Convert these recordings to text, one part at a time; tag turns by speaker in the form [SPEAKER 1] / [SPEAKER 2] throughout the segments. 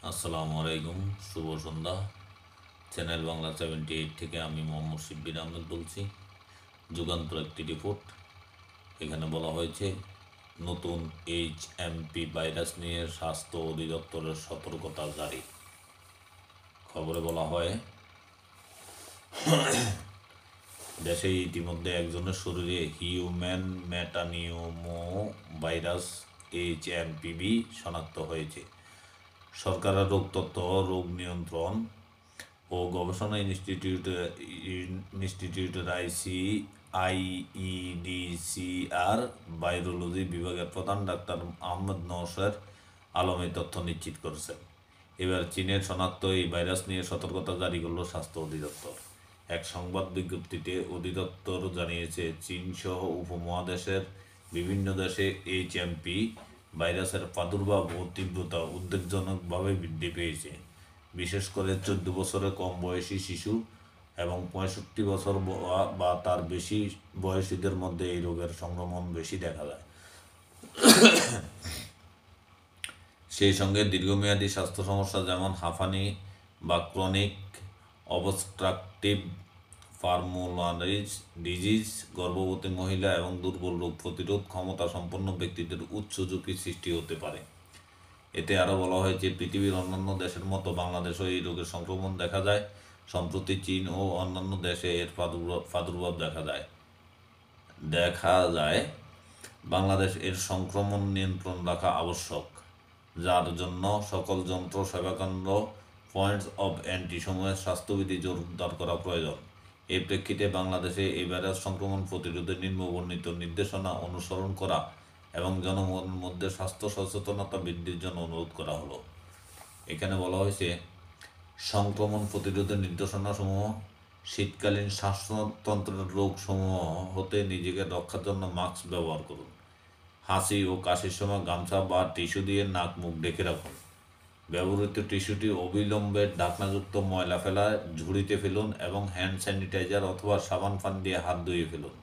[SPEAKER 1] আসসালামু আলাইকুম, শুভ সন্ধ্যা। চ্যানেল বাংলা 78 থেকে আমি মোহাম্মদ শিব্বির আহমেদ বলছি। যুগান্তর একটি রিপোর্ট। এখানে বলা হয়েছে নতুন HMP ভাইরাস নিয়ে স্বাস্থ্য অধিদপ্তরের সতর্কতা জারি। খবরে বলা হয় দেশে ইতিমধ্যে একজনের শরীরে হিউম্যান মেটানিউমো ভাইরাস HMPV শনাক্ত হয়েছে। সরকারের রোগ তত্ত্ব, রোগ নিয়ন্ত্রণ ও গবেষণা ইনস্টিটিউটের আইইডিসিআর ভাইরোলজি বিভাগের প্রধান ডাক্তার আহমদ নওশার আলম এই তথ্য নিশ্চিত করেছেন। এবার চীনের শনাক্ত এই ভাইরাস নিয়ে সতর্কতা জারি করল স্বাস্থ্য অধিদপ্তর। এক সংবাদ বিজ্ঞপ্তিতে অধিদপ্তর জানিয়েছে, চীনসহ উপমহাদেশের বিভিন্ন দেশে HMP ভাইরাসের প্রাদুর্ভাব ও তীব্রতা উদ্বেগজনকভাবে বৃদ্ধি পেয়েছে। বিশেষ করে 14 বছরের কম বয়সী শিশু এবং 65 বছর বা তার বেশি বয়সীদের মধ্যে এই রোগের সংক্রমণ বেশি দেখা যায়। সেই সঙ্গে দীর্ঘমেয়াদী স্বাস্থ্য সমস্যা যেমন হাঁপানি বা ক্রনিক অবস্ট্রাকটিভ পালমোনারি ডিজিজ, গর্ভবতী মহিলা এবং দুর্বল রোগ প্রতিরোধ ক্ষমতা সম্পন্ন ব্যক্তিদের উচ্চ ঝুঁকি সৃষ্টি হতে পারে। এতে আরও বলা হয়েছে, পৃথিবীর অন্যান্য দেশের মতো বাংলাদেশেও এই রোগের সংক্রমণ দেখা যায়। সম্প্রতি চীন ও অন্যান্য দেশে এর প্রাদুর্ভাব দেখা যায়। বাংলাদেশ এর সংক্রমণ নিয়ন্ত্রণ রাখা আবশ্যক, যার জন্য সকল যন্ত্র, সেবাকেন্দ্র, পয়েন্টস অব এন্ট্রি সমূহের স্বাস্থ্যবিধি জোরদার করা প্রয়োজন। এই প্রেক্ষিতে বাংলাদেশে এই ভাইরাস সংক্রমণ প্রতিরোধে নিম্নবর্ণিত নির্দেশনা অনুসরণ করা এবং জনগণের মধ্যে স্বাস্থ্য সচেতনতা বৃদ্ধির জন্য অনুরোধ করা হলো। এখানে বলা হয়েছে, সংক্রমণ প্রতিরোধের নির্দেশনাসমূহ: শীতকালীন শ্বাসতন্ত্রের রোগসমূহ হতে নিজেকে রক্ষার জন্য মাস্ক ব্যবহার করুন। হাঁচি ও কাশির সময় গামছা বা টিস্যু দিয়ে নাক মুখ ঢেকে রাখুন। ব্যবহৃত টিস্যুটি অবিলম্বে ঢাকনাযুক্ত ময়লা ফেলার ঝুড়িতে ফেলুন এবং হ্যান্ড স্যানিটাইজার অথবা সাবান পানি দিয়ে হাত ধুয়ে ফেলুন।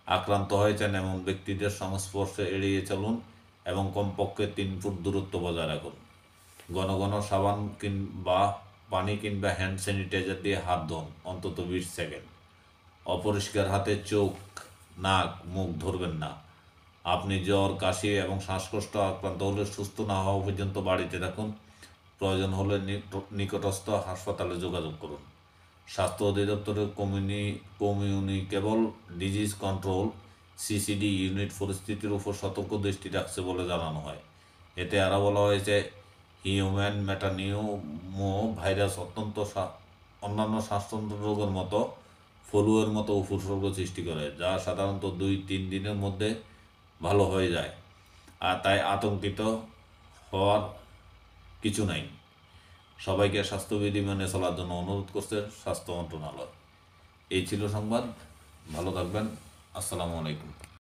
[SPEAKER 1] আক্রান্ত হয়েছেন এমন ব্যক্তিদের সংস্পর্শ এড়িয়ে চলুন এবং কমপক্ষে 3 ফুট দূরত্ব বজায় রাখুন। ঘন ঘন সাবান কিংবা পানি কিংবা হ্যান্ড স্যানিটাইজার দিয়ে হাত ধুন অন্তত 20 সেকেন্ড। অপরিষ্কার হাতে চোখ, নাক, মুখ ধরবেন না। আপনি জ্বর, কাশি এবং শ্বাসকষ্ট আক্রান্ত হলে সুস্থ না হওয়া পর্যন্ত বাড়িতে থাকুন। প্রয়োজন হলে নিকটস্থ হাসপাতালে যোগাযোগ করুন। স্বাস্থ্য অধিদপ্তরের communicable disease control CCD unit পরিস্থিতির উপর সতর্ক দৃষ্টি রাখছে বলে জানানো হয়। এতে আরও বলা হয়েছে, হিউম্যান মেটানিউমো ভাইরাস অন্যান্য শ্বাসতন্ত্র রোগের মতো ফ্লুয়ের মতো উপসর্গ সৃষ্টি করে, যা সাধারণত 2-3 দিনের মধ্যে ভালো হয়ে যায়। আর তাই আতঙ্কিত হওয়ার কিছু নাই। সবাইকে স্বাস্থ্যবিধি মেনে চলার জন্য অনুরোধ করছে স্বাস্থ্য মন্ত্রণালয়। এই ছিল সংবাদ। ভালো থাকবেন। আসসালামু আলাইকুম।